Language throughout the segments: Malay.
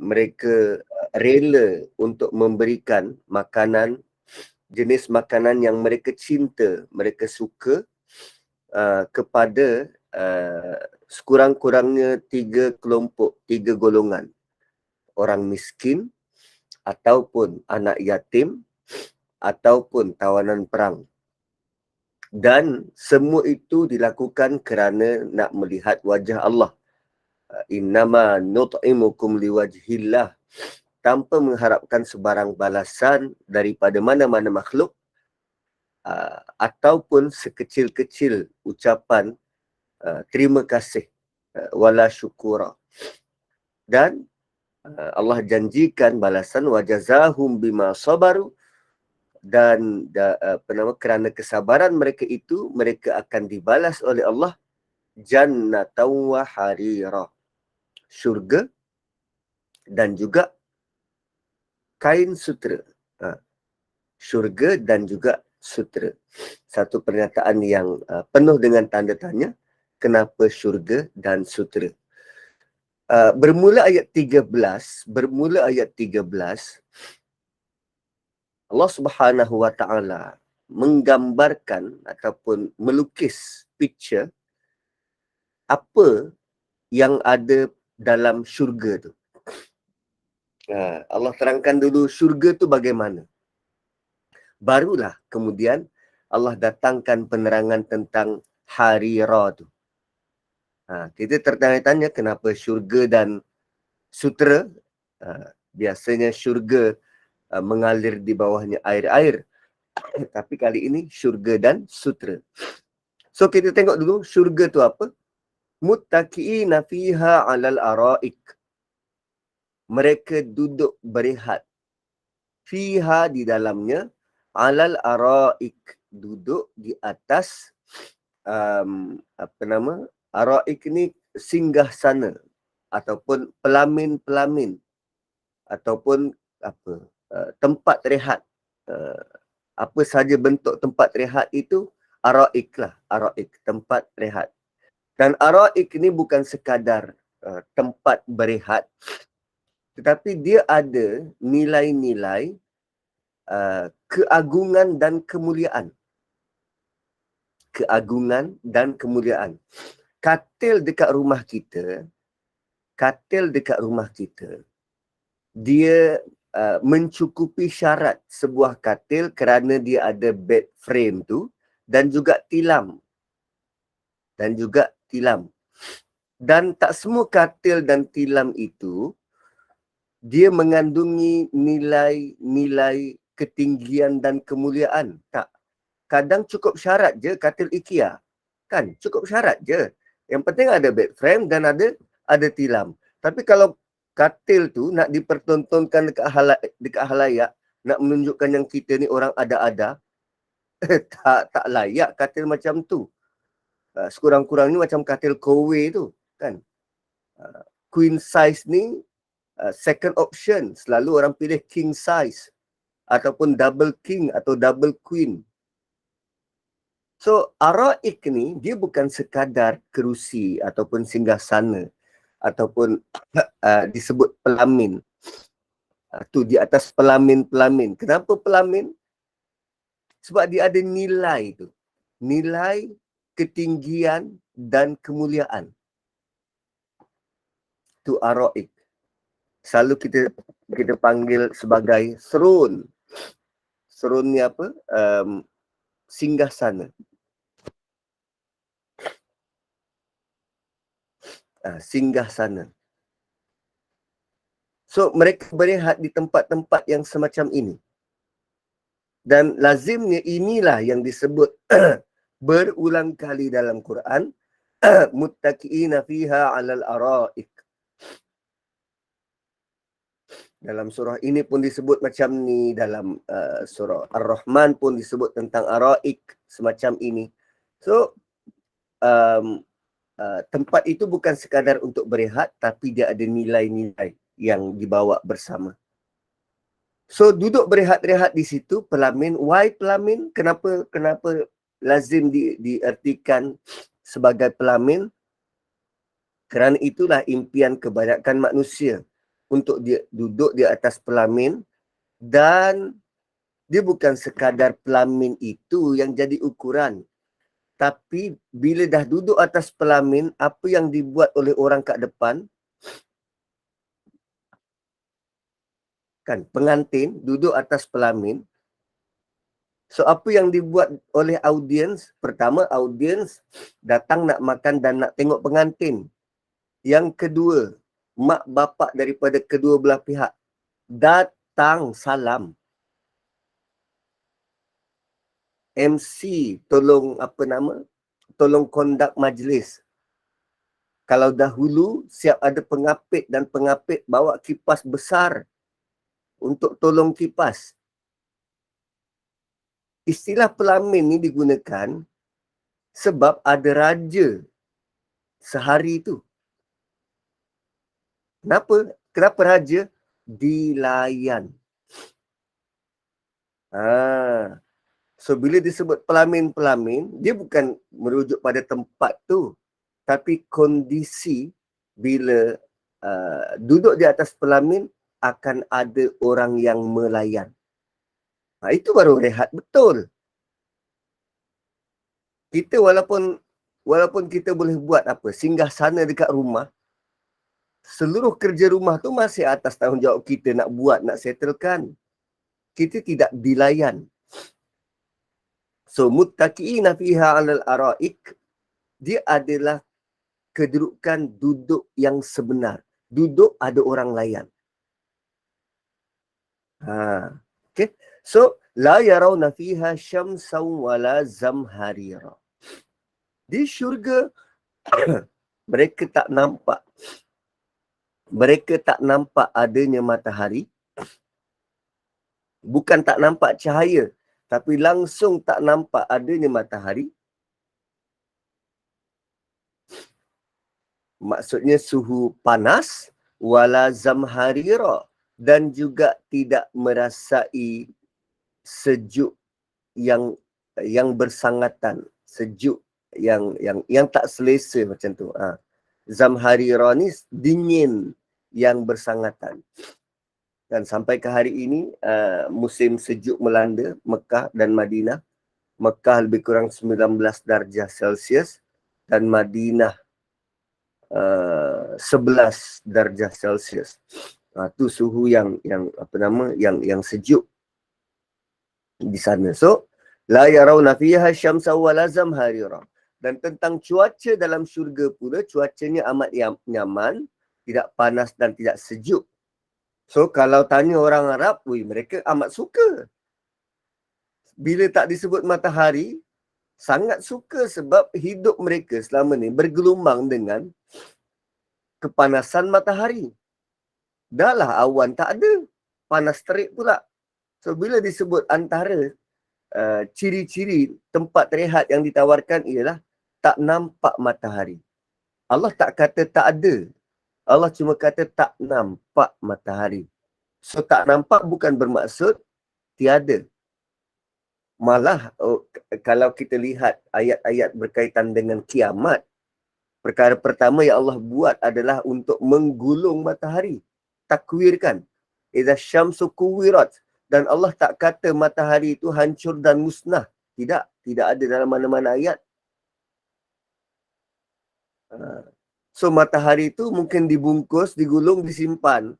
mereka rela untuk memberikan makanan, jenis makanan yang mereka cinta, mereka suka kepada sekurang-kurangnya 3 kelompok, 3 golongan. Orang miskin, ataupun anak yatim, ataupun tawanan perang. Dan semua itu dilakukan kerana nak melihat wajah Allah. Innama nut'imukum liwajhillah. Tanpa mengharapkan sebarang balasan daripada mana-mana makhluk, ataupun sekecil-kecil ucapan terima kasih, wala syukura. Dan Allah janjikan balasan wajazahum bima sabaru, dan kerana kesabaran mereka itu, mereka akan dibalas oleh Allah jannatan wa harira, syurga dan juga kain sutera. Syurga dan juga sutera. Satu pernyataan yang penuh dengan tanda tanya, kenapa syurga dan sutera. Bermula ayat 13, Allah Subhanahu wa taala menggambarkan ataupun melukis picture apa yang ada dalam syurga tu. Allah terangkan dulu syurga tu bagaimana. Barulah kemudian Allah datangkan penerangan tentang harira tu. Kita tertanya-tanya kenapa syurga dan sutera. Biasanya syurga mengalir di bawahnya air-air. Tapi kali ini syurga dan sutera. So kita tengok dulu syurga tu apa? Muttaqiina fiha 'alal araik. Mereka duduk berehat. Fiha di dalamnya, 'alal araik, duduk di atas araik ni singgah sana ataupun pelamin-pelamin ataupun tempat rehat. Apa saja bentuk tempat rehat itu, araik lah, araik, tempat rehat. Dan araik ni bukan sekadar tempat berehat, tetapi dia ada nilai-nilai keagungan dan kemuliaan. Keagungan dan kemuliaan. Katil dekat rumah kita, dia mencukupi syarat sebuah katil kerana dia ada bed frame tu dan juga tilam. Dan tak semua katil dan tilam itu dia mengandungi nilai-nilai ketinggian dan kemuliaan. Tak. Kadang cukup syarat je katil IKEA. Kan? Cukup syarat je. Yang penting ada bed frame dan ada tilam. Tapi kalau katil tu nak dipertontonkan dekat halayak, nak menunjukkan yang kita ni orang ada-ada, tak layak katil macam tu. Sekurang-kurangnya macam katil Kowe tu, kan? Queen size ni second option, selalu orang pilih king size ataupun double king atau double queen. So araik ni dia bukan sekadar kerusi ataupun singgasana ataupun disebut pelamin. Tu di atas pelamin-pelamin. Kenapa pelamin? Sebab dia ada nilai tu. Nilai ketinggian dan kemuliaan. Tu araik. Selalu kita panggil sebagai serun. Serun ni apa? Singgasana. Singgasana. So mereka berehat di tempat-tempat yang semacam ini. Dan lazimnya inilah yang disebut berulang kali dalam Quran, muttaqiina fiha 'alal araik. Dalam surah ini pun disebut macam ni, dalam surah Ar-Rahman pun disebut tentang araik semacam ini. So tempat itu bukan sekadar untuk berehat, tapi dia ada nilai-nilai yang dibawa bersama. So duduk berehat-rehat di situ, pelamin. Why pelamin? Kenapa lazim diartikan sebagai pelamin? Kerana itulah impian kebanyakan manusia. untuk dia duduk di atas pelamin, dan dia bukan sekadar pelamin itu yang jadi ukuran. Tapi bila dah duduk atas pelamin, apa yang dibuat oleh orang kat depan, kan pengantin duduk atas pelamin. So apa yang dibuat oleh audiens? Pertama, audiens datang nak makan dan nak tengok pengantin. Yang kedua, mak bapak daripada kedua belah pihak datang salam. MC tolong tolong kondak majlis. Kalau dahulu siap ada pengapit, dan pengapit bawa kipas besar untuk tolong kipas. Istilah pelamin ni digunakan sebab ada raja sehari itu. Kenapa raja? Dilayan. So bila disebut pelamin-pelamin, dia bukan merujuk pada tempat tu, tapi kondisi bila duduk di atas pelamin akan ada orang yang melayan. Itu baru rehat betul. Kita walaupun kita boleh buat singgah sana dekat rumah, seluruh kerja rumah tu masih atas tanggungjawab kita nak buat, nak settlekan. Kita tidak dilayan. So muttaqiina fiha 'alal ara'ik, dia adalah kedudukan duduk yang sebenar. Duduk ada orang layan. Okay. So la yarawna fiha syamsan wala zamharira. Di syurga mereka tak nampak adanya matahari. Bukan tak nampak cahaya, tapi langsung tak nampak adanya matahari. Maksudnya suhu panas, wala zamharira, dan juga tidak merasai sejuk yang bersangatan, sejuk yang tak selesa macam tu. Zamharira ni dingin yang bersangatan. Dan sampai ke hari ini musim sejuk melanda Mekah dan Madinah. Mekah lebih kurang 19 darjah Celsius dan Madinah 11 darjah Celsius. Tu suhu yang sejuk di sana. So la yarawna fiha syamsa wala zamharira. Dan tentang cuaca dalam syurga pula, cuacanya amat nyaman, tidak panas dan tidak sejuk. So kalau tanya orang Arab, mereka amat suka. Bila tak disebut matahari, sangat suka sebab hidup mereka selama ni bergelumbang dengan kepanasan matahari. Dah lah awan tak ada, panas terik pula. So bila disebut antara ciri-ciri tempat rehat yang ditawarkan ialah tak nampak matahari. Allah tak kata tak ada. Allah cuma kata tak nampak matahari. So tak nampak bukan bermaksud tiada. Malah kalau kita lihat ayat-ayat berkaitan dengan kiamat, perkara pertama yang Allah buat adalah untuk menggulung matahari. Takwirkan. Idza syamsu kuwirat. Dan Allah tak kata matahari itu hancur dan musnah. Tidak ada dalam mana-mana ayat. So matahari itu mungkin dibungkus, digulung, disimpan.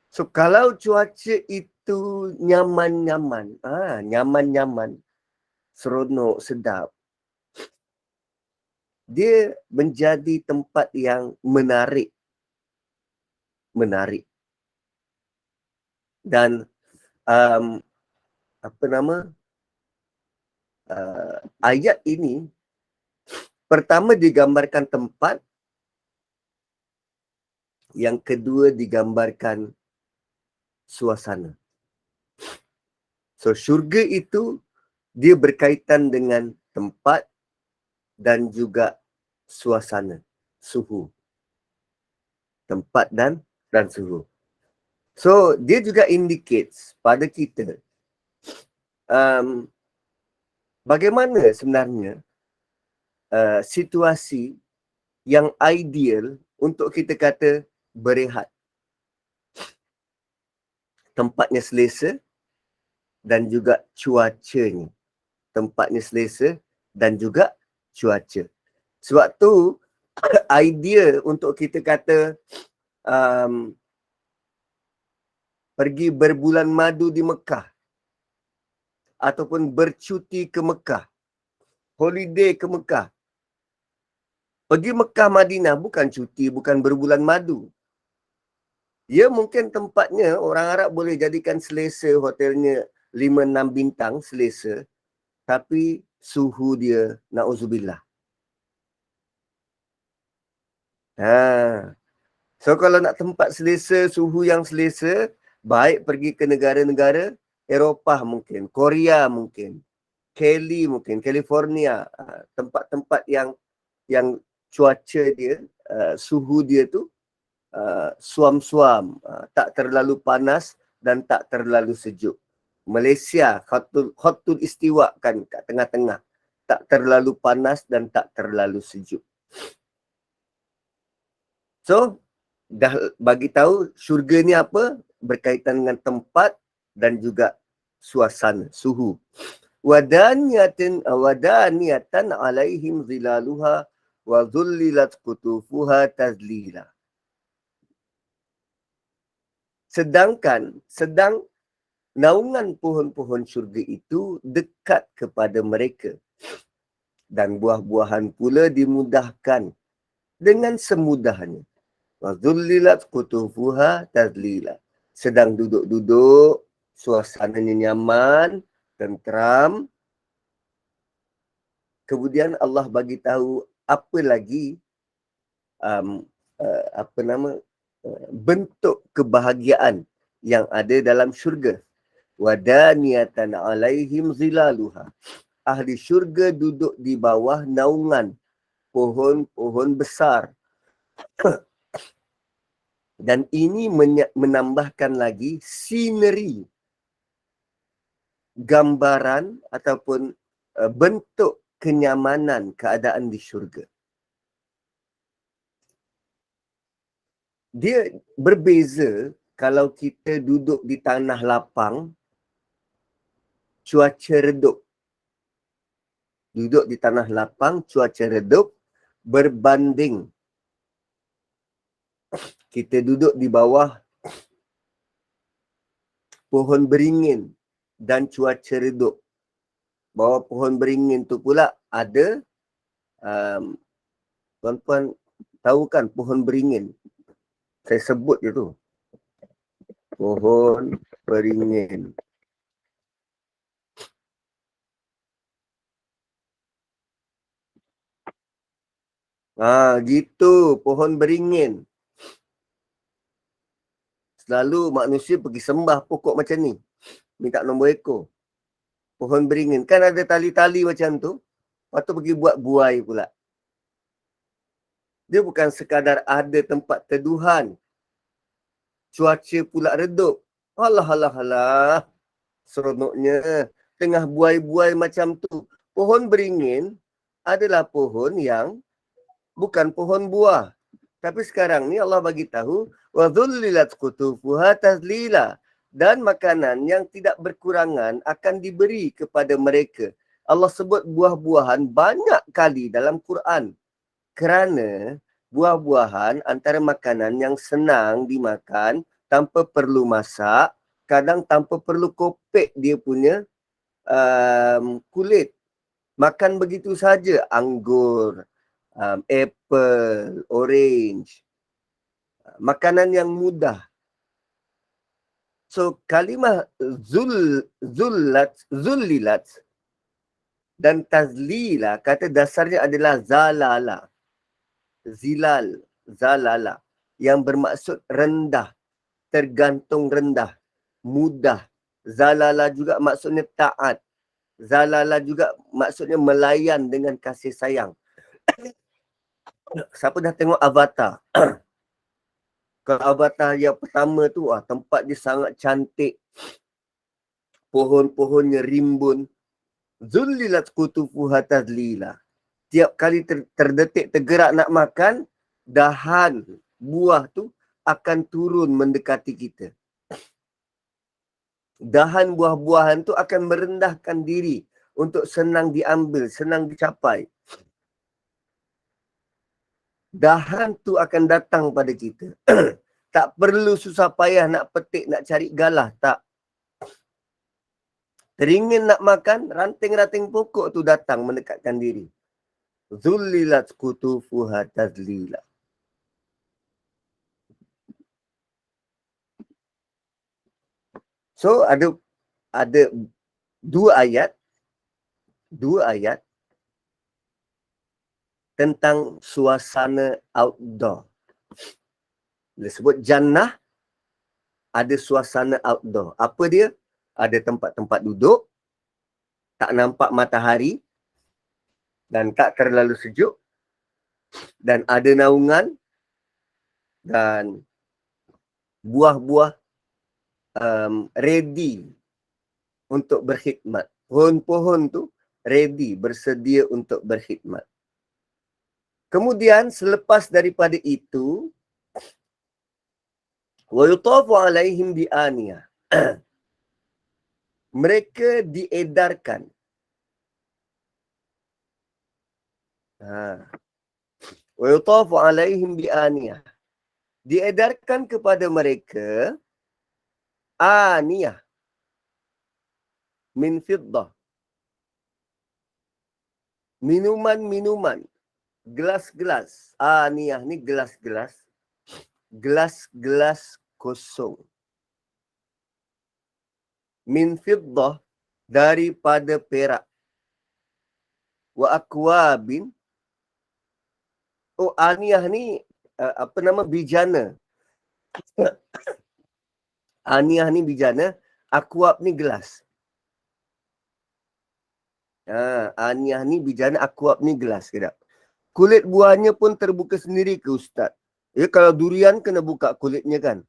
So kalau cuaca itu nyaman-nyaman, seronok, sedap, dia menjadi tempat yang menarik. Dan ayat ini pertama digambarkan tempat, yang kedua digambarkan suasana. So syurga itu dia berkaitan dengan tempat dan juga suasana, suhu. Tempat dan suhu. So dia juga indicates pada kita bagaimana sebenarnya situasi yang ideal untuk kita kata berehat. Tempatnya selesa dan juga cuacanya. Tempatnya selesa dan juga cuaca. Sebab tu, idea untuk kita kata pergi berbulan madu di Mekah ataupun bercuti ke Mekah, holiday ke Mekah. Pergi Mekah Madinah bukan cuti, bukan berbulan madu. Ya mungkin tempatnya orang Arab boleh jadikan selesa, hotelnya 5-6 bintang selesa, tapi suhu dia na'udzubillah. So kalau nak tempat selesa, suhu yang selesa, baik pergi ke negara-negara Eropah mungkin, Korea mungkin, Cali mungkin, California, tempat-tempat yang cuaca dia, suhu dia tu suam-suam, tak terlalu panas dan tak terlalu sejuk. Malaysia, khatul istiwa kan kat tengah-tengah. Tak terlalu panas dan tak terlalu sejuk. So, dah bagi tahu syurga ni apa? Berkaitan dengan tempat dan juga suasana, suhu. Wadaniyatan alaihim zilaluha wa dhullilat qutufuha tazlila. Sedang naungan pohon-pohon syurga itu dekat kepada mereka. Dan buah-buahan pula dimudahkan dengan semudahnya. Wa dhullilat qutufuha tazlila. Sedang duduk-duduk, suasananya nyaman, tenteram. Kemudian Allah bagi tahu apa lagi bentuk kebahagiaan yang ada dalam syurga. Wadaniyatan alaihim zilaluha. Ahli syurga duduk di bawah naungan pohon-pohon besar. Dan ini menambahkan lagi scenery, gambaran ataupun bentuk kenyamanan keadaan di syurga. Dia berbeza kalau kita duduk di tanah lapang, cuaca redup. Duduk di tanah lapang, cuaca redup, berbanding kita duduk di bawah pohon beringin dan cuaca redup. Bawah pohon beringin tu pula ada, tuan-tuan tahu kan pohon beringin? Saya sebut je tu. Pohon beringin. Gitu, pohon beringin. Selalu manusia pergi sembah pokok macam ni. Minta nombor ekor. Pohon beringin. Kan ada tali-tali macam tu. Lepas tu pergi buat buai pula. Dia bukan sekadar ada tempat teduhan. Cuaca pula redup. Alah. Seronoknya. Tengah buai-buai macam tu. Pohon beringin adalah pohon yang bukan pohon buah. Tapi sekarang ni Allah bagi tahu wa dhullilat qutufuha tazlila, dan makanan yang tidak berkurangan akan diberi kepada mereka. Allah sebut buah-buahan banyak kali dalam Quran. Kerana buah-buahan antara makanan yang senang dimakan tanpa perlu masak, kadang tanpa perlu kopek dia punya kulit. Makan begitu saja, anggur, apple, orange. Makanan yang mudah. So kalimah zullilat dan tazlila, kata dasarnya adalah zalala. Zalala. Yang bermaksud rendah, tergantung rendah, mudah. Zalala juga maksudnya taat. Zalala juga maksudnya melayan dengan kasih sayang. Siapa dah tengok Avatar? Kalau Avatar yang pertama tu, tempat dia sangat cantik. Pohon-pohonnya rimbun. Zullilat qutufuha tadlila. tiap kali terdetik tergerak nak makan, dahan buah tu akan turun mendekati kita. Dahan buah-buahan tu akan merendahkan diri untuk senang diambil, senang dicapai. Dahan tu akan datang pada kita. Tak perlu susah payah nak petik, nak cari galah, tak. Teringin nak makan, ranting-ranting pokok tu datang mendekatkan diri. Zullilat kutufuha tadlila. So ada dua ayat tentang suasana outdoor. Bila sebut jannah, ada suasana outdoor. Apa dia? Ada tempat-tempat duduk, tak nampak matahari dan tak terlalu sejuk, dan ada naungan dan buah-buah ready untuk berkhidmat. Pohon-pohon tu ready, bersedia untuk berkhidmat. Kemudian selepas daripada itu, wa yutafu alaihim bi aniyah. Mereka diedarkan. Wa yutafu alaihim bi aniyah. Diedarkan kepada mereka aniyah min fiddah. Minuman-minuman, gelas-gelas. Aniyah ni gelas-gelas. Gelas-gelas kosong. Min fiddah, daripada perak. Wa akwabin. Oh, aniyah ni bijana. Aniyah ni bijana, akwab ni gelas. Aniyah ni bijana, akwab ni gelas. Kedap. Kulit buahnya pun terbuka sendiri ke Ustaz? Ya, kalau durian kena buka kulitnya kan?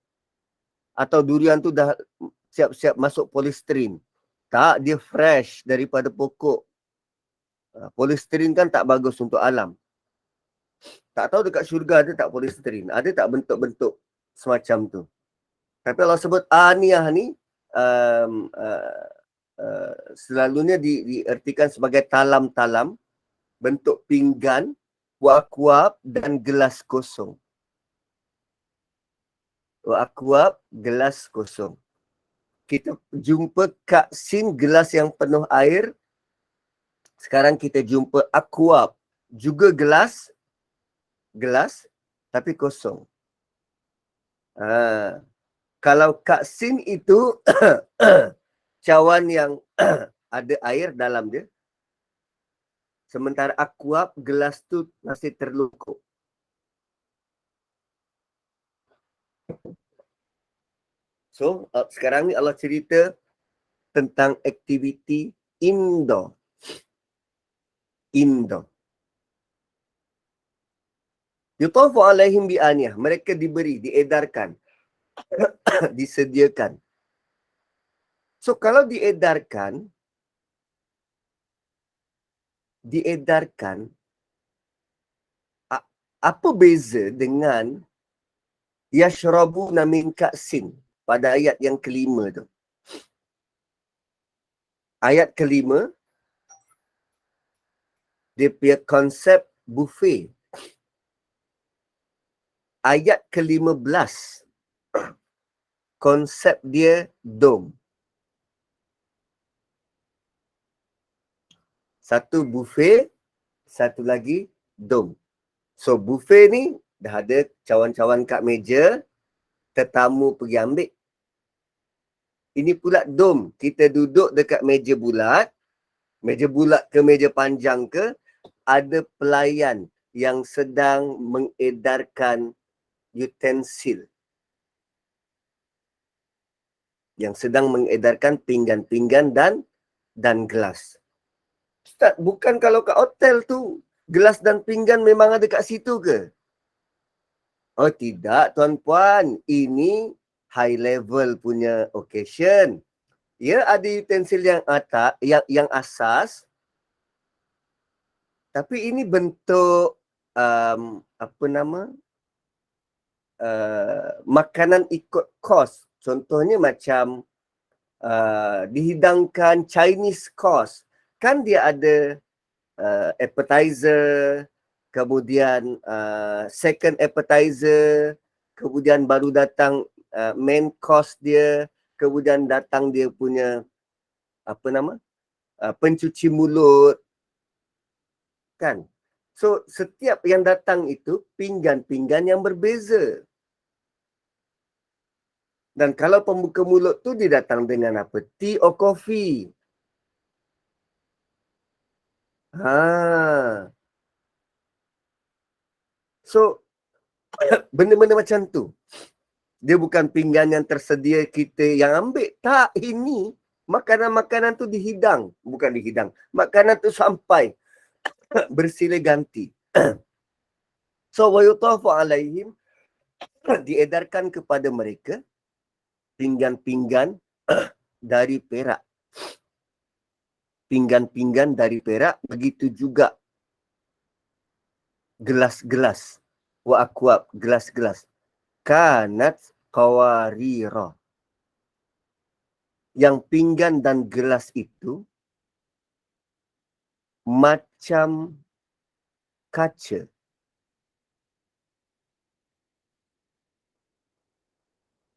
Atau durian tu dah siap-siap masuk polisterin. Tak, dia fresh daripada pokok. Polisterin kan tak bagus untuk alam. Tak tahu dekat syurga ada tak polisterin. Ada tak bentuk-bentuk semacam tu. Tapi kalau sebut aniyah ni, selalunya diertikan sebagai talam-talam, bentuk pinggan, akwab dan gelas kosong. Akwab, gelas kosong. Kita jumpa kaksin, gelas yang penuh air. Sekarang kita jumpa akwab, juga gelas, tapi kosong. Kalau kaksin itu cawan yang ada air dalam dia. Sementara akwab, gelas tu masih terlukuk. So, sekarang ni Allah cerita tentang aktiviti indoor. Yutafu alaihim bi aniyah. Mereka diberi, diedarkan, disediakan. So, kalau diedarkan, apa beza dengan yashrabuna min ka'sin pada ayat yang kelima tu? Ayat kelima, dia punya konsep buffet. Ayat ke-15, konsep dia dom. Satu buffet, satu lagi dom. So buffet ni dah ada cawan-cawan kat meja, tetamu pergi ambil. Ini pula dom. Kita duduk dekat meja bulat ke meja panjang ke, ada pelayan yang sedang mengedarkan utensil. Yang sedang mengedarkan pinggan-pinggan dan gelas. Ustaz, bukan kalau kat hotel tu, gelas dan pinggan memang ada kat situ ke? Oh tidak, tuan-puan. Ini high level punya occasion. Ya, ada utensil yang asas. Tapi ini bentuk makanan ikut kos. Contohnya macam dihidangkan Chinese course. Kan dia ada appetizer, kemudian second appetizer, kemudian baru datang main course dia, kemudian datang dia punya pencuci mulut, kan? So setiap yang datang itu pinggan-pinggan yang berbeza. Dan kalau pembuka mulut tu dia datang dengan apa? Tea or coffee. So benda-benda macam tu. Dia bukan pinggan yang tersedia kita yang ambil. Tak, ini makanan-makanan tu dihidang. Bukan dihidang. Makanan tu sampai bersilih ganti. So, wa yutafu alaihim, diedarkan kepada mereka pinggan-pinggan dari perak. Pinggan-pinggan dari perak. Begitu juga gelas-gelas. Wa akwab, gelas-gelas. Kanat qawarira. Yang pinggan dan gelas itu macam kaca.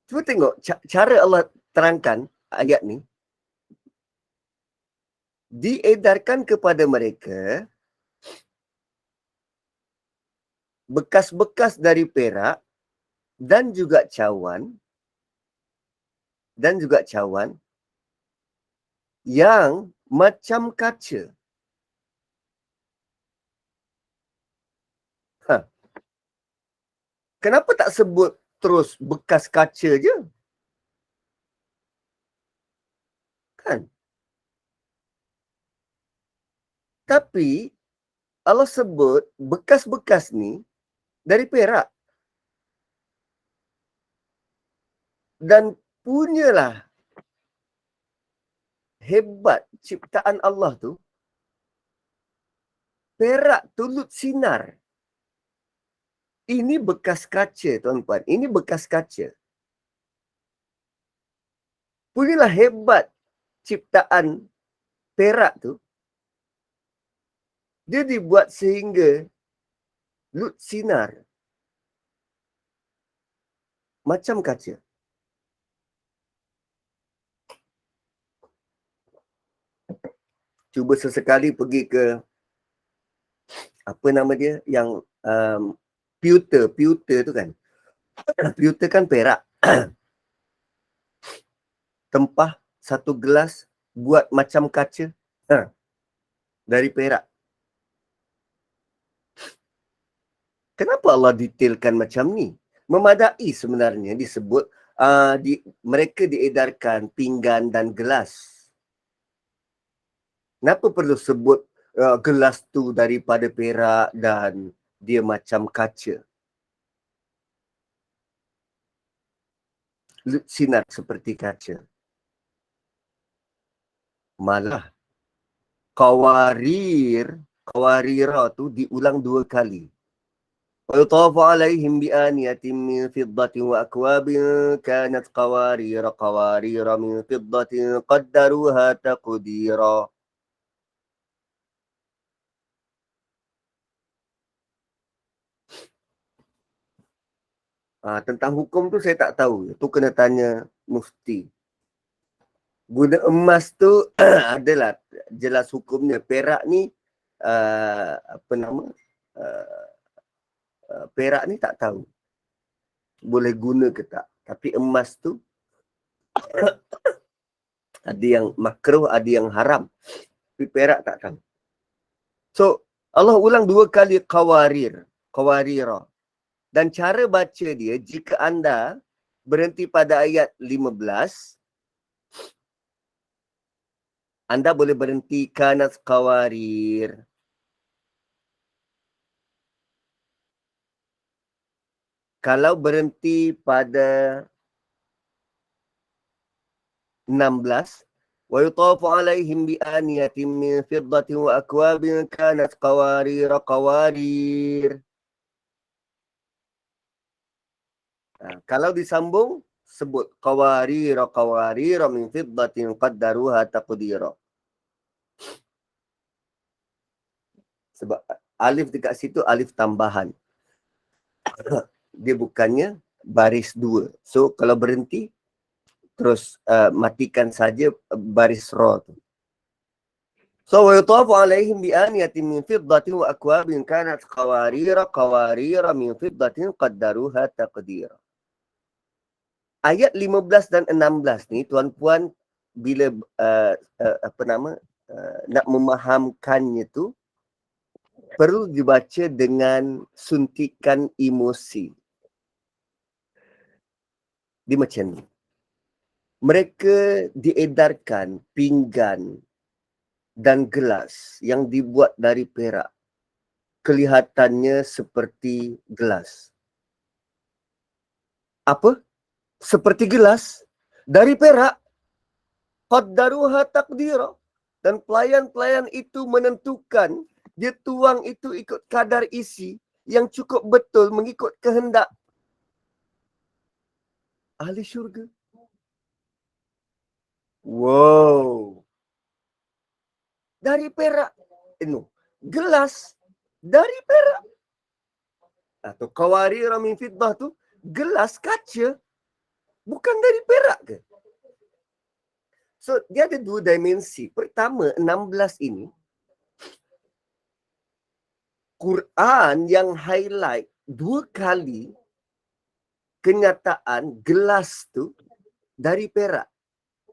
Cuba tengok cara Allah terangkan ayat ni. Diedarkan kepada mereka bekas-bekas dari perak dan juga cawan yang macam kaca. Kenapa tak sebut terus bekas kaca je? Kan? Tapi Allah sebut bekas-bekas ni dari perak. Dan punyalah hebat ciptaan Allah tu, perak tulut sinar. Ini bekas kaca, tuan-tuan. Ini bekas kaca. Punyalah hebat ciptaan perak tu. Dia dibuat sehingga lut sinar. Macam kaca. Cuba sesekali pergi ke apa nama dia yang pewter tu kan. Pewter kan perak. Tempah satu gelas buat macam kaca. Dari perak. Kenapa Allah detailkan macam ni? Memadai sebenarnya disebut mereka diedarkan pinggan dan gelas. Kenapa perlu sebut gelas tu daripada perak dan dia macam kaca? Sinar seperti kaca. Malah kawarira tu diulang 2 kali. ويطاف عليهم بآنية من فضة وأكواب كانت قوارير من فضة قدروها تقديرا. Tentang hukum tu saya tak tahu. Tu kena tanya mufti. Guna emas tu adalah jelas hukumnya. Perak ni perak ni tak tahu boleh guna ke tak. Tapi emas tu ada yang makruh, ada yang haram. Tapi perak tak tahu. So Allah ulang 2 kali qawarira. Dan cara baca dia, jika anda berhenti pada ayat 15, anda boleh berhenti kanat qawarir. Kalau berhenti pada 16, Wa yutafu alaihim bi aniyatin min fiddatin wa akwabin kanat qawarir. Kalau disambung, sebut qawarir min fiddatin qaddaruha taqdira. Sebab alif dekat situ alif tambahan. Dia bukannya baris dua. So kalau berhenti, terus matikan saja baris ra tu. So wa yutafu alaihim bi aniyatin min fiddatin wa akwabin kanat qawarir min fiddatin qaddaruha taqdira. Ayat 15 dan 16 ni tuan-puan bila nak memahamkannya tu perlu dibaca dengan suntikan emosi. Dia macam ni. Mereka diedarkan pinggan dan gelas yang dibuat dari perak. Kelihatannya seperti gelas. Apa? Seperti gelas dari perak. Qaddaruha taqdira. Dan pelayan-pelayan itu menentukan dia tuang itu ikut kadar isi yang cukup betul mengikut kehendak ahli syurga. Wow. Dari perak. Gelas dari perak. Atau qawarira min fiddah tu gelas kaca. Bukan dari perak ke? So, dia ada dua dimensi. Pertama, 16 ini, Quran yang highlight dua kali kenyataan gelas tu dari perak.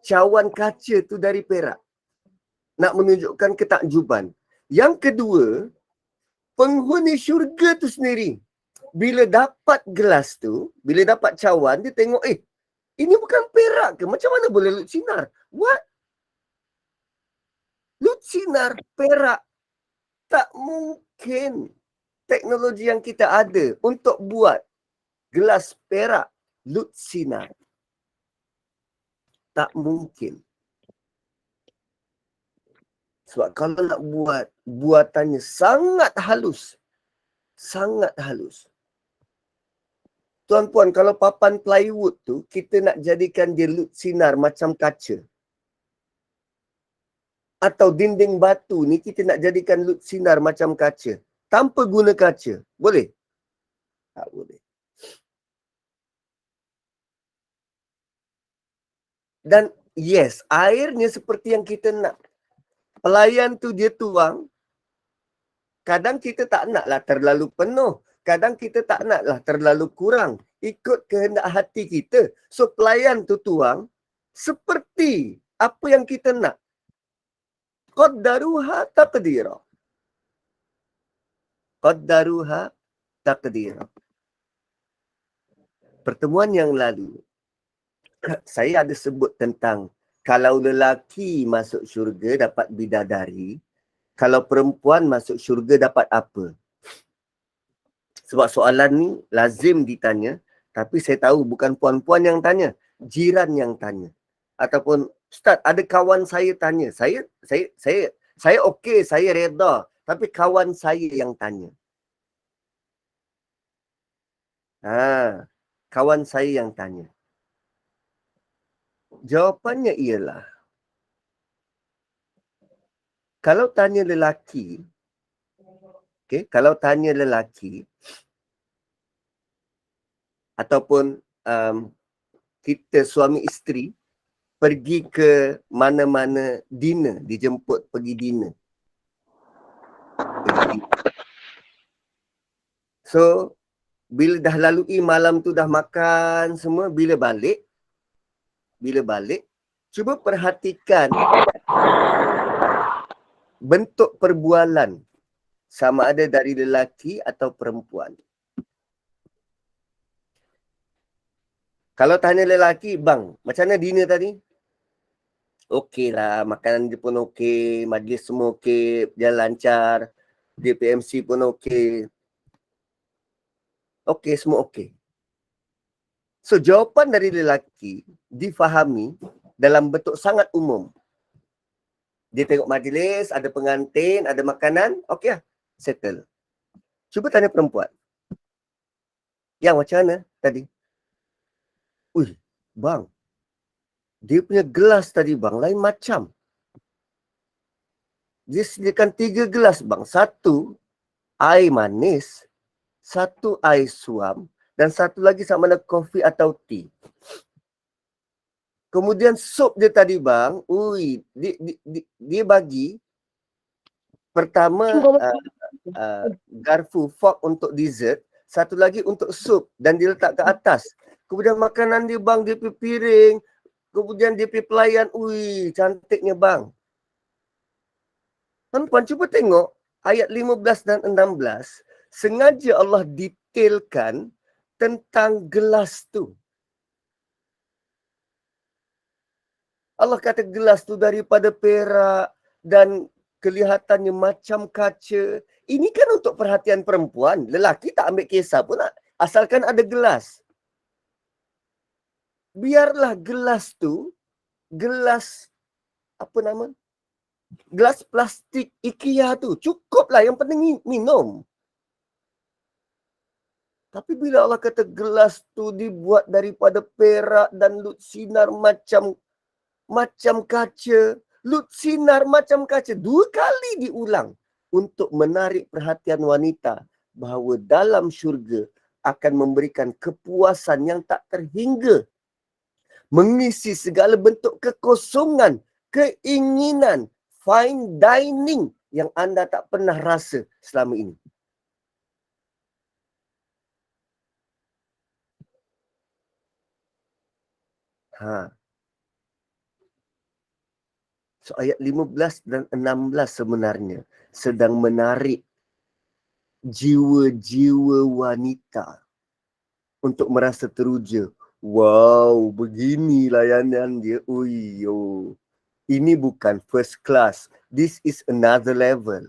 Cawan kaca tu dari perak. Nak menunjukkan ketakjuban. Yang kedua, penghuni syurga tu sendiri. Bila dapat gelas tu, bila dapat cawan, dia tengok, ini bukan perak ke? Macam mana boleh lut sinar? What? Lut sinar perak. Tak mungkin teknologi yang kita ada untuk buat gelas perak lut sinar. Tak mungkin. Sebab kalau nak buat, buatannya sangat halus. Sangat halus. Tuan-puan, kalau papan plywood tu, kita nak jadikan dia lut sinar macam kaca. Atau dinding batu ni, kita nak jadikan lut sinar macam kaca. Tanpa guna kaca. Boleh? Tak boleh. Dan yes, airnya seperti yang kita nak. Pelayan tu dia tuang. Kadang kita tak naklah terlalu penuh. Kadang kita tak naklah terlalu kurang. Ikut kehendak hati kita. So pelayan tu tuang seperti apa yang kita nak. Qaddaruha taqdira. Qaddaruha taqdira. Pertemuan yang lalu, saya ada sebut tentang kalau lelaki masuk syurga dapat bidadari, kalau perempuan masuk syurga dapat apa? Sebab soalan ni lazim ditanya, tapi saya tahu bukan puan-puan yang tanya, jiran yang tanya. Ataupun, Ustaz, ada kawan saya tanya. Saya okey, saya reda, tapi kawan saya yang tanya. Kawan saya yang tanya. Jawapannya ialah, kalau tanya lelaki, kalau tanya lelaki, ataupun kita suami isteri pergi ke mana-mana dinner, dijemput pergi dinner. So, bila dah lalui malam tu dah makan semua, bila balik, cuba perhatikan bentuk perbualan sama ada dari lelaki atau perempuan. Kalau tanya lelaki, bang, macam mana dinner tadi? Okey lah, makanan dia pun okey, majlis semua okey, jalan lancar, DPMC pun okey. Okey, semua okey. So, jawapan dari lelaki difahami dalam bentuk sangat umum. Dia tengok majlis, ada pengantin, ada makanan, okey lah, settle. Cuba tanya perempuan. Yang macam mana tadi? Ui, bang, dia punya gelas tadi bang, lain macam. Dia sediakan 3 gelas bang. Satu, air manis. Satu, air suam. Dan satu lagi sama ada kopi atau tea. Kemudian sup dia tadi bang, ui, dia bagi pertama garpu, fork untuk dessert, satu lagi untuk sup dan dia letak ke atas. Kemudian makanan dia bang, dia pergi piring, kemudian dia pergi pelayan, ui, cantiknya bang. Tuan-tuan cuba tengok ayat 15 dan 16, sengaja Allah detailkan tentang gelas tu. Allah kata gelas tu daripada perak dan kelihatannya macam kaca. Ini kan untuk perhatian perempuan. Lelaki tak ambil kisah pun asalkan ada gelas. Biarlah gelas tu, gelas apa nama? Gelas plastik IKEA tu. Cukuplah, yang penting minum. Tapi bila Allah kata gelas tu dibuat daripada perak dan lut sinar macam kaca, lut sinar macam kaca, 2 kali diulang untuk menarik perhatian wanita bahawa dalam syurga akan memberikan kepuasan yang tak terhingga, mengisi segala bentuk kekosongan, keinginan, fine dining yang anda tak pernah rasa selama ini. So ayat 15 dan 16 sebenarnya sedang menarik jiwa-jiwa wanita untuk merasa teruja. Wow, begini layanan dia. Uyo. Ini bukan first class. This is another level.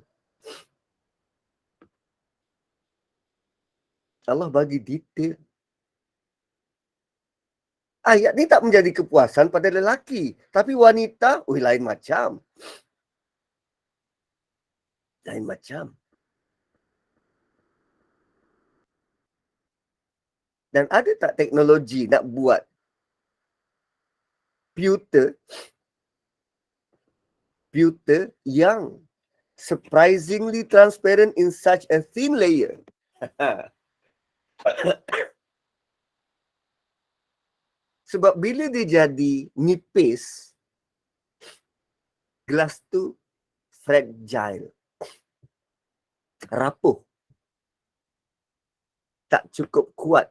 Allah bagi detail. Ayat ni tak menjadi kepuasan pada lelaki. Tapi wanita, lain macam. Lain macam. Dan ada tak teknologi nak buat pewter yang surprisingly transparent in such a thin layer? Sebab bila dia jadi nipis, gelas tu fragile, rapuh, tak cukup kuat.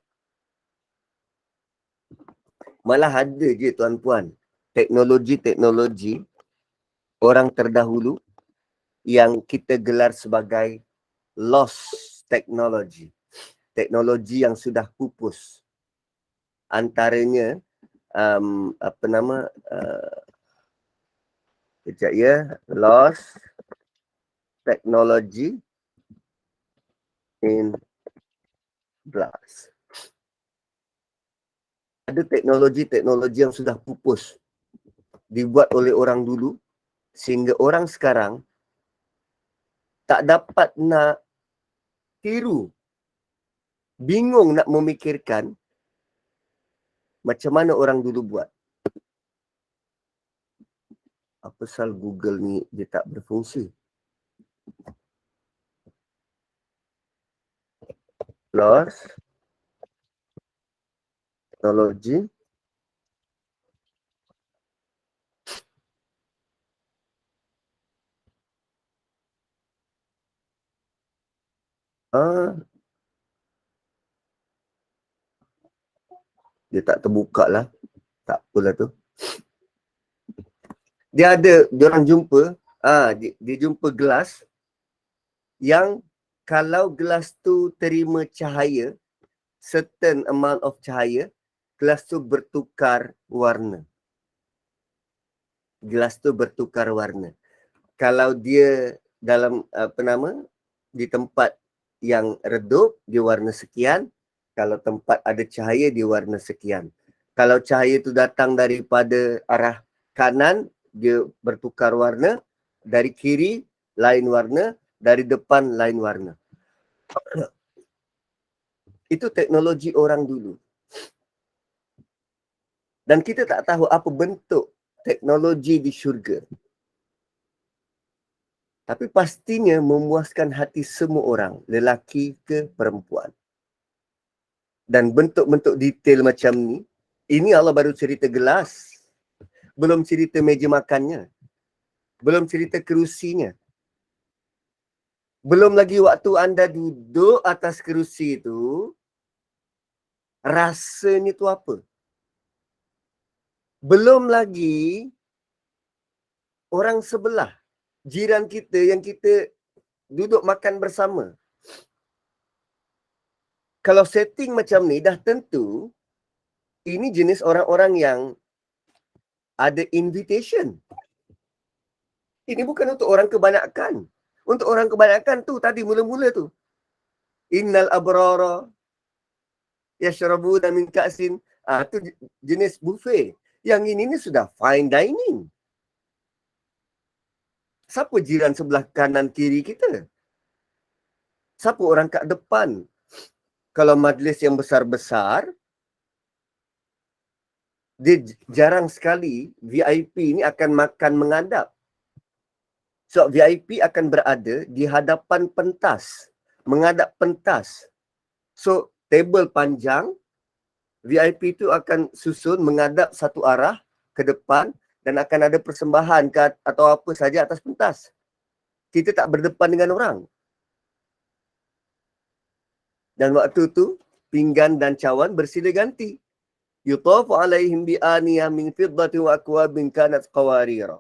Malah ada je tuan-puan, teknologi-teknologi orang terdahulu yang kita gelar sebagai lost technology. Teknologi yang sudah pupus. Antaranya kejap ya, lost technology in glass. Ada teknologi-teknologi yang sudah pupus dibuat oleh orang dulu sehingga orang sekarang tak dapat nak tiru, bingung nak memikirkan macam mana orang dulu buat. Apa pasal Google ni dia tak berfungsi? Lost technology dia tak terbuka lah. Tak apalah tu. Dia ada, diorang jumpa, dia jumpa gelas yang kalau gelas tu terima cahaya, certain amount of cahaya, gelas tu bertukar warna. Gelas tu bertukar warna. Kalau dia dalam di tempat yang redup, dia warna sekian. Kalau tempat ada cahaya, dia warna sekian. Kalau cahaya tu datang daripada arah kanan, dia bertukar warna. Dari kiri lain warna, dari depan lain warna. Itu teknologi orang dulu. Dan kita tak tahu apa bentuk teknologi di syurga. Tapi pastinya memuaskan hati semua orang, lelaki ke perempuan. Dan bentuk-bentuk detail macam ni, ini Allah baru cerita gelas. Belum cerita meja makannya. Belum cerita kerusinya. Belum lagi waktu anda duduk atas kerusi itu, rasanya tu apa? Belum lagi orang sebelah, jiran kita yang kita duduk makan bersama. Kalau setting macam ni dah tentu, ini jenis orang-orang yang ada invitation. Ini bukan untuk orang kebanyakan. Untuk orang kebanyakan tu tadi mula-mula tu. Innal abrara yashrabuna min ka'sin. Tu jenis buffet. Yang ini ni sudah fine dining. Siapa jiran sebelah kanan kiri kita? Siapa orang kat depan? Kalau majlis yang besar-besar, dia jarang sekali VIP ni akan makan menghadap. So VIP akan berada di hadapan pentas, menghadap pentas. So table panjang, VIP itu akan susun menghadap satu arah ke depan dan akan ada persembahan atau apa saja atas pentas. Kita tak berdepan dengan orang. Dan waktu tu pinggan dan cawan bersila ganti. Yutafu alaihim bi aniyah min fiddati wa akwabin kanat qawarira.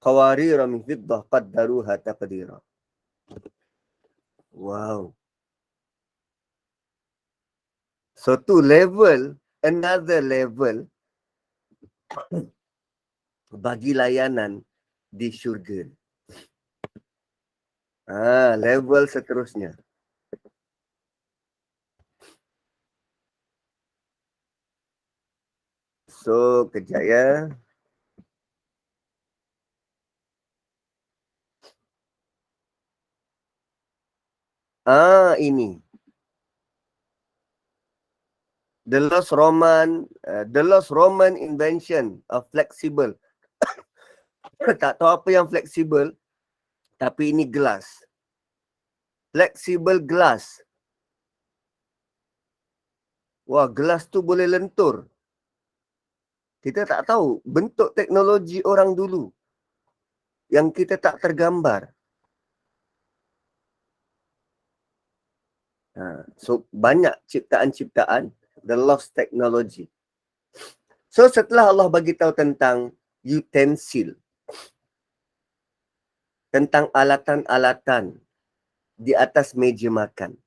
Qawarira min fiddah qaddaruha taqdira. Wow. So tu level, another level bagi layanan di syurga. Level seterusnya. So, kejap ya. Ini. The lost Roman invention of flexible. Tak tahu apa yang fleksibel, tapi ini gelas. Flexible glass. Wah, gelas tu boleh lentur. Kita tak tahu bentuk teknologi orang dulu yang kita tak tergambar. So, banyak ciptaan-ciptaan, the lost technology. So, setelah Allah bagi tahu tentang utensil, tentang alatan-alatan di atas meja makan.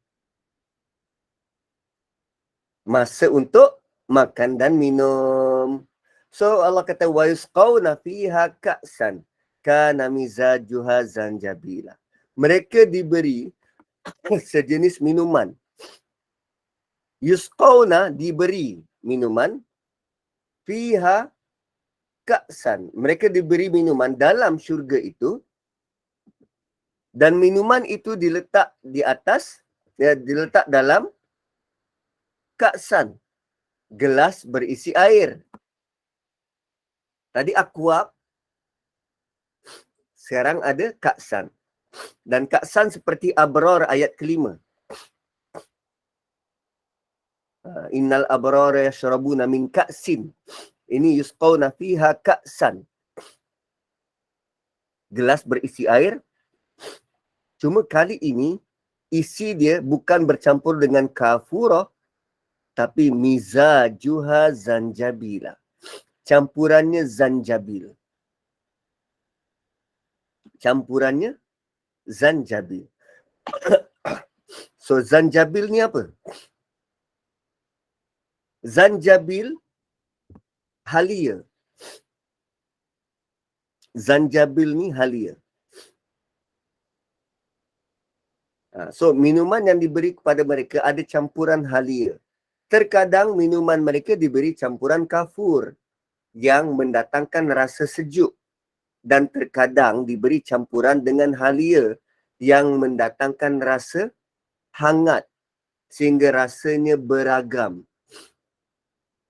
Masa untuk makan dan minum. So, Allah kata, وَيُسْقَوْنَ فِيهَا كَأْسًا كَانَ مِزَاجُهَا زَنْجَبِيلًا. Mereka diberi sejenis minuman. Yusqawna, diberi minuman. Fiha ka'san. Mereka diberi minuman dalam syurga itu. Dan minuman itu diletak di atas, diletak dalam ka'san. Gelas berisi air. Tadi akwab. Sekarang ada ka'san. Dan ka'san seperti Abrar ayat kelima. Innal abrara yashrabuna min ka'sin. Ini yusqawna fiha ka'san. Gelas berisi air. Cuma kali ini isi dia bukan bercampur dengan kafura, tapi mizajuha zanjabila. Campurannya zanjabil. Campurannya zanjabil. So zanjabil ni apa? Zanjabil halia. Zanjabil ni halia. So minuman yang diberi kepada mereka ada campuran halia. Terkadang minuman mereka diberi campuran kafur. yang mendatangkan rasa sejuk dan terkadang diberi campuran dengan halia yang mendatangkan rasa hangat sehingga rasanya beragam.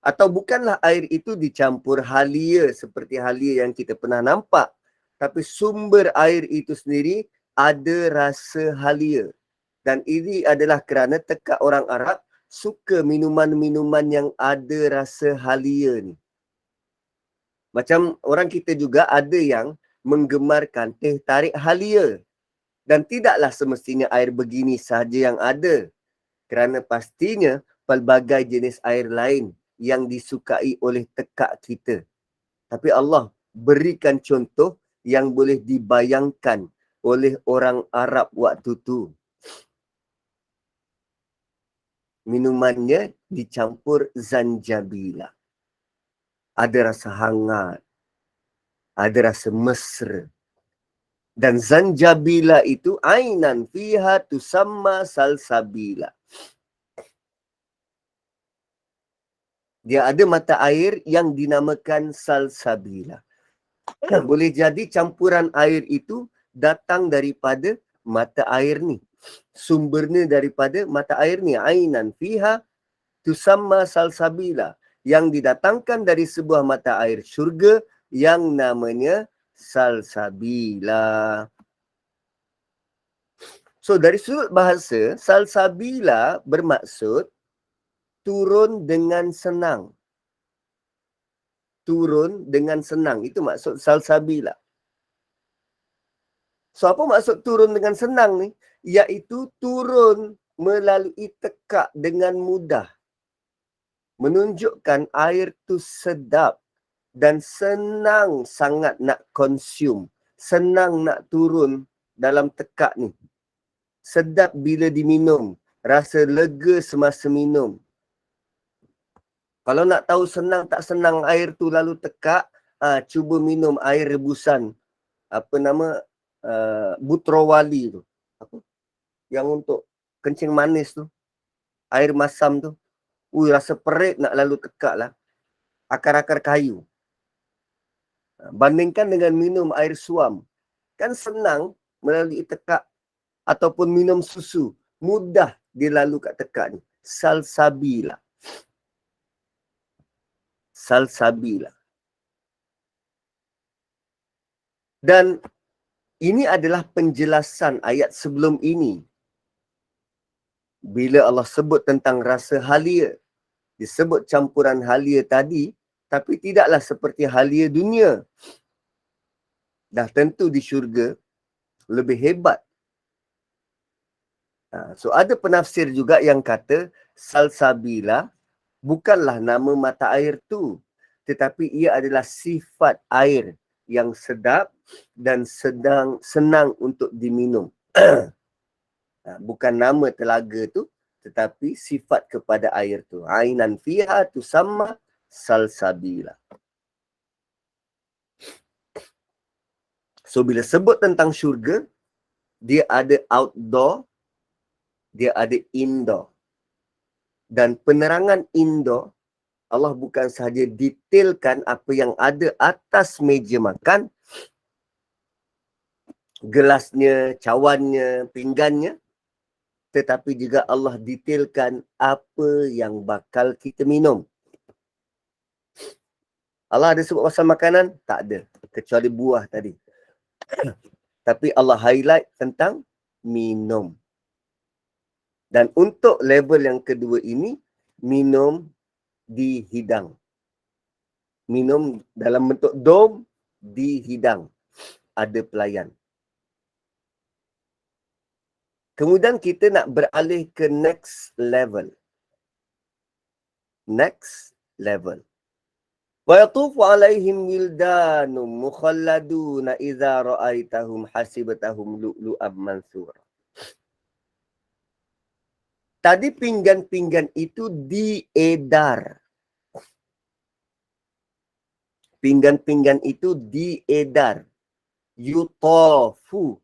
Atau bukanlah air itu dicampur halia seperti halia yang kita pernah nampak, tapi sumber air itu sendiri ada rasa halia. Dan ini adalah kerana tekak orang Arab suka minuman-minuman yang ada rasa halia ni. Macam orang kita juga ada yang menggemarkan teh tarik halia. Dan tidaklah semestinya air begini sahaja yang ada. Kerana pastinya pelbagai jenis air lain yang disukai oleh tekak kita. Tapi Allah berikan contoh yang boleh dibayangkan oleh orang Arab waktu tu. Minumannya dicampur zanjabila. Ada rasa hangat, ada rasa mesra. Dan zanjabila itu ainan fiha tusamma salsabila. Dia ada mata air yang dinamakan salsabila. Boleh jadi campuran air itu datang daripada mata air ni. Sumbernya daripada mata air ni. Ainan fiha tusamma salsabila. Yang didatangkan dari sebuah mata air syurga yang namanya salsabila. So dari sudut bahasa, salsabila bermaksud turun dengan senang. Turun dengan senang. Itu maksud salsabila. So apa maksud turun dengan senang ni? Iaitu turun melalui tekak dengan mudah. Menunjukkan air tu sedap dan senang sangat nak consume. Senang nak turun dalam tekak ni. Sedap bila diminum. Rasa lega semasa minum. Kalau nak tahu senang tak senang air tu lalu tekak, cuba minum air rebusan. Apa nama? Butrawali tu. Apa? Yang untuk kencing manis tu. Air masam tu. Rasa perit nak lalu tekak lah. Akar-akar kayu. Bandingkan dengan minum air suam. Kan senang melalui tekak. Ataupun minum susu. Mudah dia lalu kat tekak ni. Salsabila. Salsabila. Dan ini adalah penjelasan ayat sebelum ini. Bila Allah sebut tentang rasa halia. Disebut campuran halia tadi. Tapi tidaklah seperti halia dunia. Dah tentu di syurga lebih hebat. So ada penafsir juga yang kata salsabila bukanlah nama mata air tu. Tetapi ia adalah sifat air yang sedap dan senang untuk diminum. Bukan nama telaga tu, tetapi sifat kepada air tu. Ainan fiha tusamma salsabila. So bila sebut tentang syurga, dia ada outdoor, dia ada indoor. Dan penerangan indoor, Allah bukan sahaja detailkan apa yang ada atas meja makan, gelasnya, cawannya, pinggannya, tetapi juga Allah detailkan apa yang bakal kita minum. Allah ada sebut pasal makanan? Tak ada. Kecuali buah tadi. Tapi Allah highlight tentang minum. Dan untuk level yang kedua ini, minum dihidang. Minum dalam bentuk dom, dihidang. Ada pelayan. Kemudian kita nak beralih ke next level. Next level. Wa yatufu alaihim wildanum mukhalladuna idza ra'aitahum hasibatahum lu'lu'an mansura. Tadi pinggan-pinggan itu diedar. Pinggan-pinggan itu diedar. Yutafu.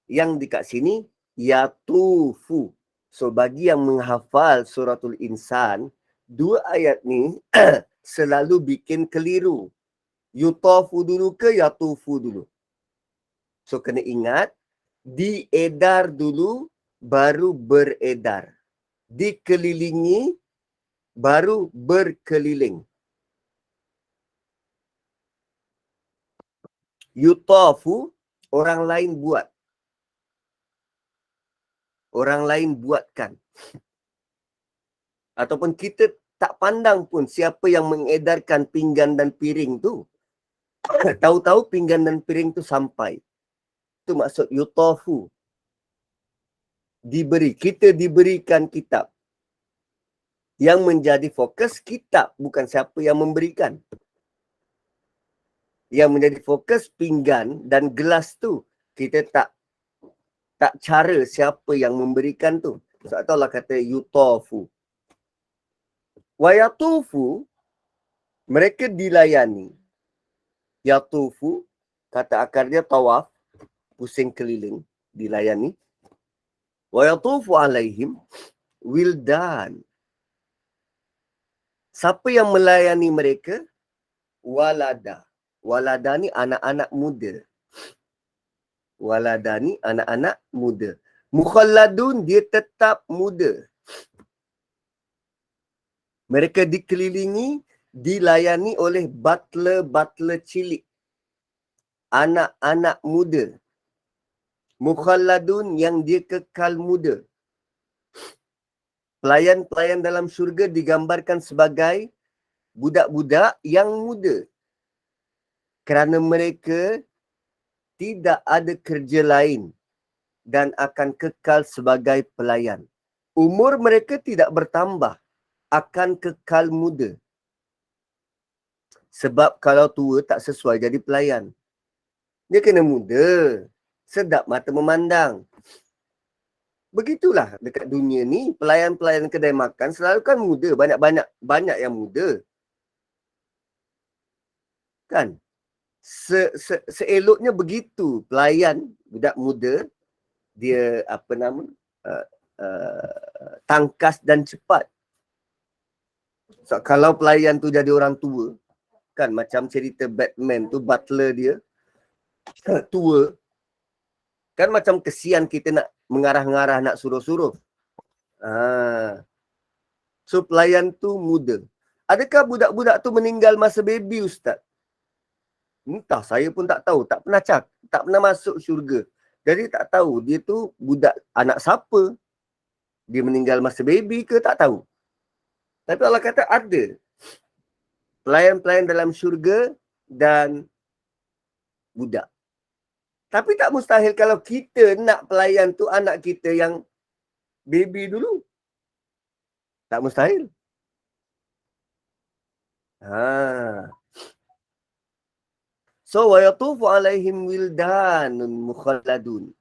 Yang dekat sini, yatufu. So, bagi yang menghafal suratul insan, dua ayat ni selalu bikin keliru. Yutafu dulu ke yatufu dulu? So kena ingat, diedar dulu baru beredar. Dikelilingi baru berkeliling. Yutafu, orang lain buat. Orang lain buatkan. Ataupun kita tak pandang pun siapa yang mengedarkan pinggan dan piring tu. Tahu-tahu pinggan dan piring tu sampai. Itu maksud yutafu. Diberi. Kita diberikan kitab. Yang menjadi fokus kitab, bukan siapa yang memberikan. Yang menjadi fokus pinggan dan gelas tu. Kita tak cara siapa yang memberikan tu. Sebab tu Allah kata yutafu. Wa yatufu, mereka dilayani. Yatufu, kata akarnya tawaf, pusing keliling, dilayani. Wa yatufu alaihim wildan. Siapa yang melayani mereka? Walada. Walada ni anak-anak muda. Walada ni anak-anak muda. Mukhalladun, dia tetap muda. Mereka dikelilingi, dilayani oleh butler-butler cilik. Anak-anak muda. Mukhalladun, yang dia kekal muda. Pelayan-pelayan dalam syurga digambarkan sebagai budak-budak yang muda. Kerana mereka tidak ada kerja lain dan akan kekal sebagai pelayan. Umur mereka tidak bertambah, akan kekal muda. Sebab kalau tua tak sesuai jadi pelayan. Dia kena muda, sedap mata memandang. Begitulah dekat dunia ni, pelayan-pelayan kedai makan selalu kan muda, banyak yang muda. Kan? Seeloknya begitu, pelayan budak muda, dia tangkas dan cepat. So, kalau pelayan tu jadi orang tua, kan macam cerita Batman tu, butler dia tua, kan macam kesian kita nak mengarah-ngarah, nak suruh-suruh. So pelayan tu muda. Adakah budak-budak tu meninggal masa baby, Ustaz? Entah, saya pun tak tahu. Tak pernah masuk syurga. Jadi tak tahu dia tu budak anak siapa. Dia meninggal masa baby ke, tak tahu. Tapi Allah kata ada pelayan-pelayan dalam syurga dan budak. Tapi tak mustahil kalau kita nak pelayan tu anak kita yang baby dulu. Tak mustahil. So wa yatufu alaihim wildanun mukhalladun.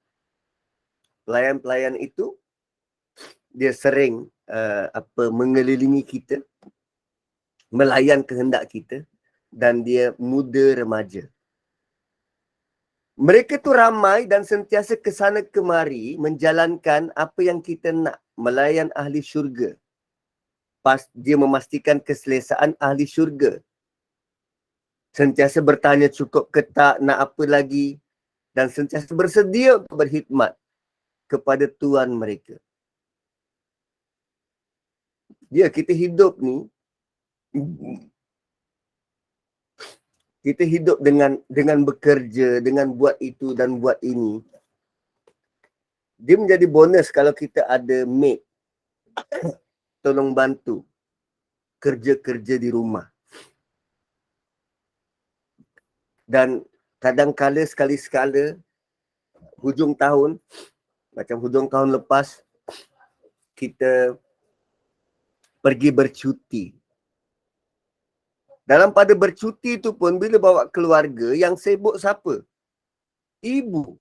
Pelayan-pelayan itu dia sering mengelilingi kita, melayan kehendak kita, dan dia muda remaja. Mereka tu ramai dan sentiasa ke sana kemari menjalankan apa yang kita nak, melayan ahli syurga. Dia memastikan keselesaan ahli syurga. Sentiasa bertanya cukup ke tak, nak apa lagi, dan sentiasa bersedia untuk berkhidmat kepada Tuhan mereka. Kita hidup ni, kita hidup dengan bekerja, dengan buat itu dan buat ini. Dia menjadi bonus kalau kita ada maid, tolong bantu kerja-kerja di rumah. Dan kadang-kala sekali-sekala hujung tahun, macam hujung tahun lepas, kita pergi bercuti. Dalam pada bercuti tu pun, bila bawa keluarga, yang sibuk siapa? Ibu.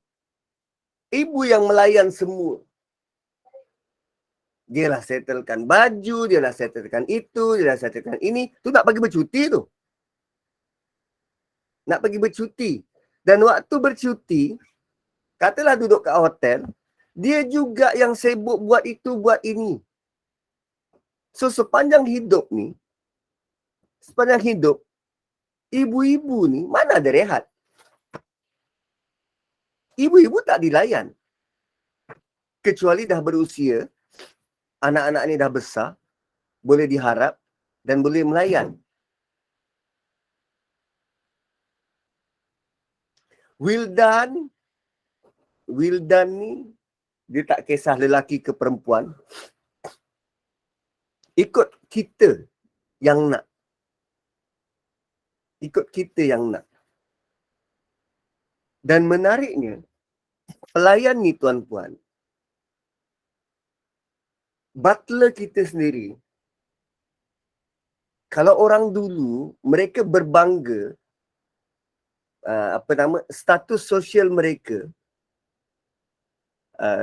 Ibu yang melayan semua. Dia lah settlekan baju, dia lah settlekan itu, dia lah settlekan ini. Tu nak pergi bercuti tu. Nak pergi bercuti. Dan waktu bercuti, katalah duduk kat hotel, dia juga yang sibuk buat itu, buat ini. So sepanjang hidup ni, sepanjang hidup, ibu-ibu ni mana ada rehat. Ibu-ibu tak dilayan. Kecuali dah berusia, anak-anak ni dah besar, boleh diharap dan boleh melayan. Wildan ni, dia tak kisah lelaki ke perempuan. Ikut kita yang nak. Ikut kita yang nak. Dan menariknya, pelayan ni tuan-puan, butler kita sendiri, kalau orang dulu, mereka berbangga, status sosial mereka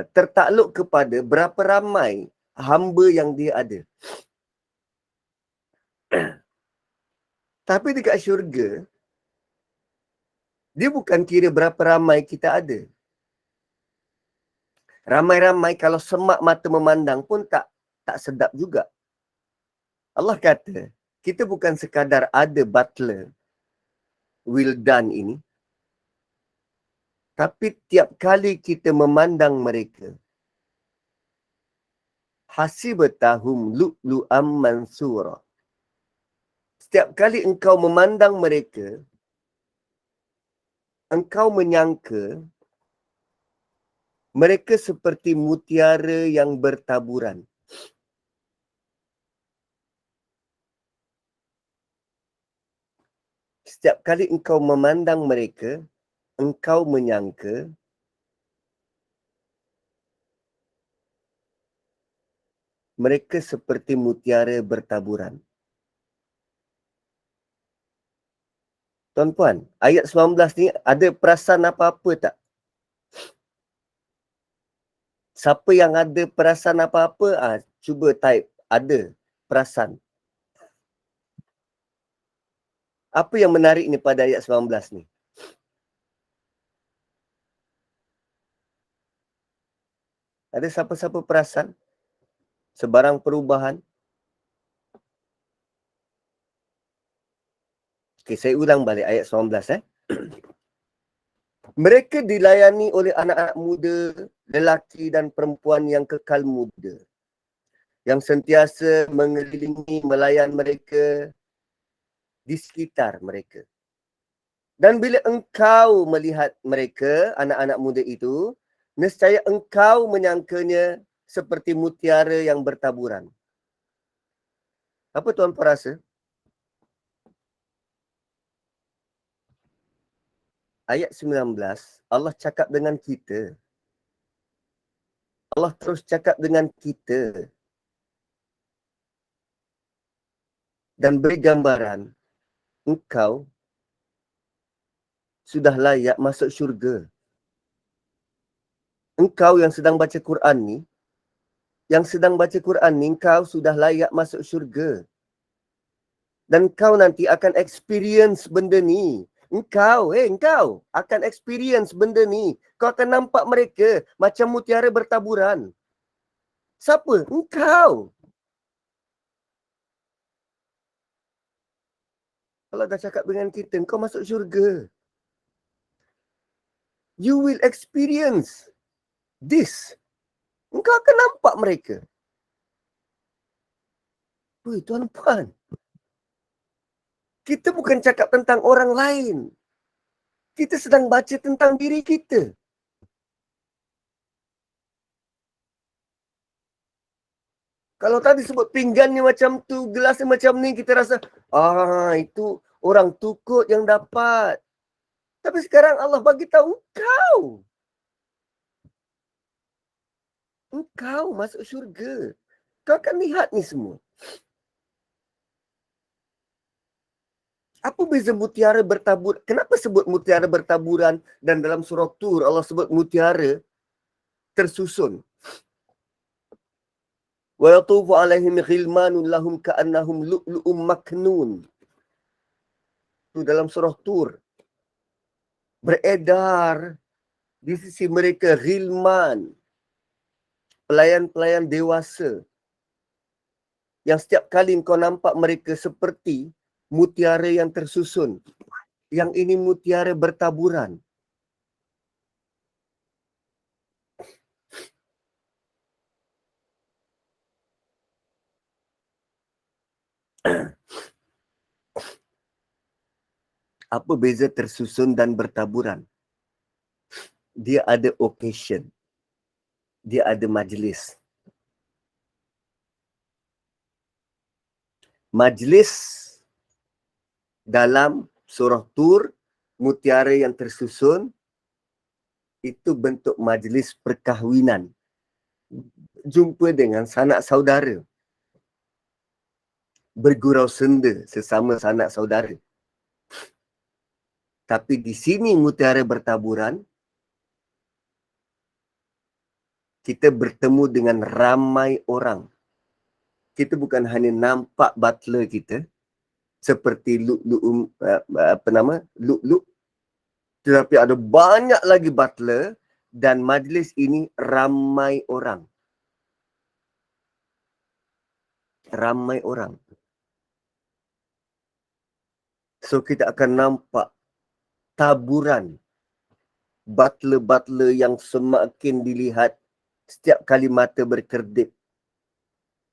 tertakluk kepada berapa ramai hamba yang dia ada. Tapi dekat syurga, dia bukan kira berapa ramai kita ada. Ramai-ramai kalau semak mata memandang pun tak sedap juga. Allah kata, kita bukan sekadar ada butler, wildan ini, tapi tiap kali kita memandang mereka, hasibatahum lu'lu'am mansura. Setiap kali engkau memandang mereka, engkau menyangka mereka seperti mutiara yang bertaburan. Setiap kali engkau memandang mereka, engkau menyangka mereka seperti mutiara bertaburan. Tuan-puan, ayat 19 ni ada perasan apa-apa tak? Siapa yang ada perasan apa-apa, cuba type ada perasan. Apa yang menarik ni pada ayat 19 ni? Ada siapa-siapa perasan? Sebarang perubahan? Okey, saya ulang balik ayat 19. Mereka dilayani oleh anak-anak muda, lelaki dan perempuan yang kekal muda, yang sentiasa mengelilingi, melayan mereka di sekitar mereka. Dan bila engkau melihat mereka, anak-anak muda itu, nescaya engkau menyangkanya seperti mutiara yang bertaburan. Apa tuan rasa? Ayat 19, Allah cakap dengan kita. Allah terus cakap dengan kita. Dan beri gambaran, engkau sudah layak masuk syurga. Engkau yang sedang baca Quran ni, engkau sudah layak masuk syurga. Dan kau nanti akan experience benda ni. Engkau akan experience benda ni. Kau akan nampak mereka macam mutiara bertaburan. Siapa? Engkau. Allah dah cakap dengan kita, engkau masuk syurga. You will experience this. Engkau akan nampak mereka. Woi, tuan-puan. Kita bukan cakap tentang orang lain. Kita sedang baca tentang diri kita. Kalau tadi sebut pinggannya macam tu, gelasnya macam ni, kita rasa, itu orang tukut yang dapat. Tapi sekarang Allah bagi tahu engkau. Engkau masuk syurga. Kau akan lihat ni semua. Apa beza mutiara bertabur? Kenapa sebut mutiara bertaburan dan dalam surah Tur Allah sebut mutiara tersusun? Wa yatufu alaihim ghilmanun lahum ka'annahum lu'lu'um maknun. Itu dalam surah Tur. Beredar di sisi mereka ghilman, pelayan-pelayan dewasa, yang setiap kali kau nampak mereka seperti mutiara yang tersusun. Yang ini mutiara bertaburan. Apa beza tersusun dan bertaburan? Dia ada occasion. Dia ada majlis. Majlis dalam surah Tur, mutiara yang tersusun, itu bentuk majlis perkahwinan. Jumpa dengan sanak saudara. Bergurau senda sesama sanak saudara. Tapi di sini mutiara bertaburan, kita bertemu dengan ramai orang. Kita bukan hanya nampak butler kita seperti lu'lu', lu'lu', tetapi ada banyak lagi butler dan majlis ini ramai orang. Ramai orang. So kita akan nampak taburan butler-butler yang semakin dilihat setiap kali mata berkedip.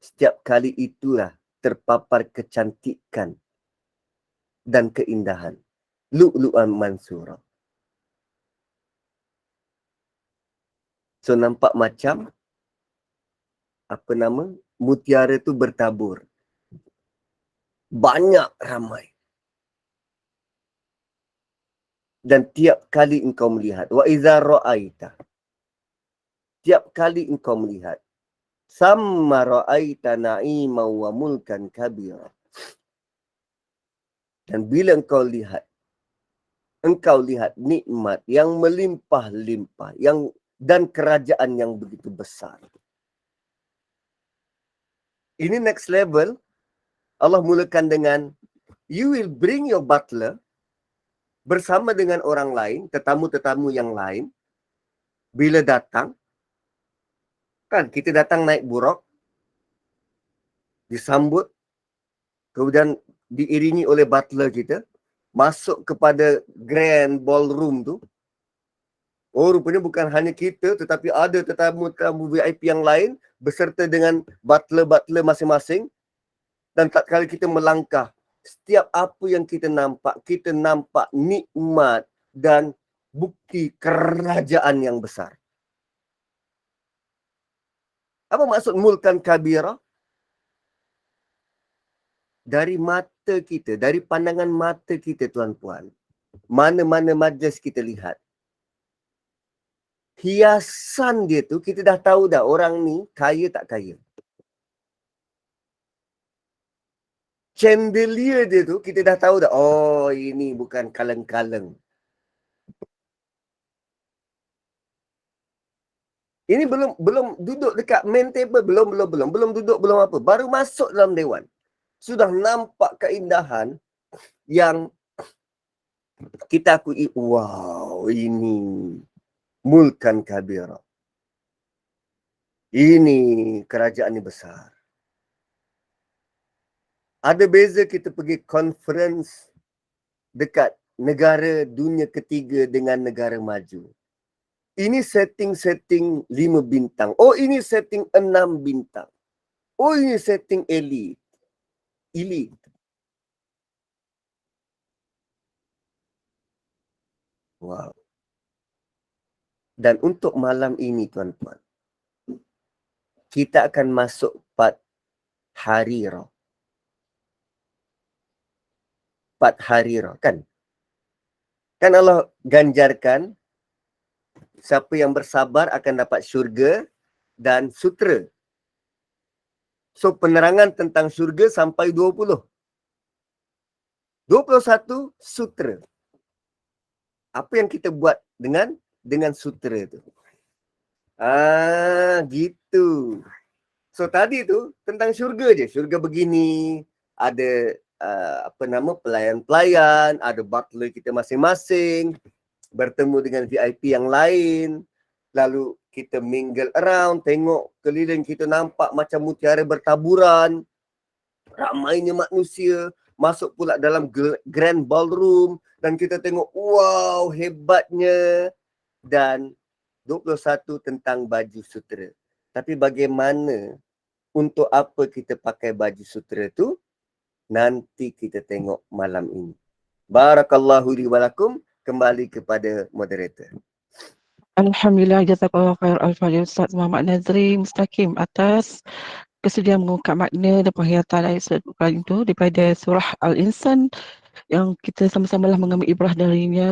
Setiap kali itulah terpapar kecantikan dan keindahan. Lu'lu'an mansura. So nampak macam mutiara tu bertabur. Banyak ramai. Dan tiap kali engkau melihat, wa iza ra'aita. Tiap kali engkau melihat, samma ra'aita na'ima wa mulkan kabira. Dan bila engkau lihat nikmat yang melimpah-limpah, dan kerajaan yang begitu besar. Ini next level. Allah mulakan dengan, you will bring your butler bersama dengan orang lain, tetamu-tetamu yang lain. Bila datang, kan kita datang naik buruk, disambut, kemudian diiringi oleh butler kita, masuk kepada grand ballroom tu. Oh, rupanya bukan hanya kita, tetapi ada tetamu-tetamu VIP yang lain beserta dengan butler-butler masing-masing. Dan tak kala kita melangkah, setiap apa yang kita nampak nikmat dan bukti kerajaan yang besar. Apa maksud mulkan kabira? Dari mata kita, dari pandangan mata kita, tuan-puan, mana-mana majlis kita lihat, hiasan dia tu kita dah tahu dah orang ni kaya tak kaya. Chandelier dia tu kita dah tahu dah, oh ini bukan kaleng-kaleng. Ini belum duduk dekat main table, belum duduk, belum apa, baru masuk dalam dewan. Sudah nampak keindahan yang kita akui, wow, ini mulkan kabira. Ini kerajaan ini besar. Ada beza kita pergi conference dekat negara dunia ketiga dengan negara maju. Ini setting 5 bintang. Oh, ini setting 6 bintang. Oh, ini setting elite. Wow. Dan untuk malam ini, tuan-tuan, kita akan masuk part Harira. Part Harira, kan? Kan Allah ganjarkan siapa yang bersabar akan dapat syurga dan sutra. So, penerangan tentang syurga sampai 20. 21 sutra. Apa yang kita buat dengan sutra itu? Gitu. So, tadi tu tentang syurga je. Syurga begini, ada pelayan-pelayan, ada butler kita masing-masing, bertemu dengan VIP yang lain, lalu kita mingle around, tengok keliling kita nampak macam mutiara bertaburan, ramainya manusia, masuk pula dalam grand ballroom dan kita tengok wow hebatnya, dan 21 tentang baju sutera. Tapi bagaimana, untuk apa kita pakai baju sutera tu, nanti kita tengok malam ini. Barakallahu li walakum, kembali kepada moderator. Alhamdulillah, jazakallah khair al-fadhil Ustaz Muhammad Nazri Mustaqim atas kesediaan mengungkap makna dan penghayatan ayat surat Al-Quran itu daripada surah Al-Insan yang kita sama-sama lah mengambil ibrah darinya.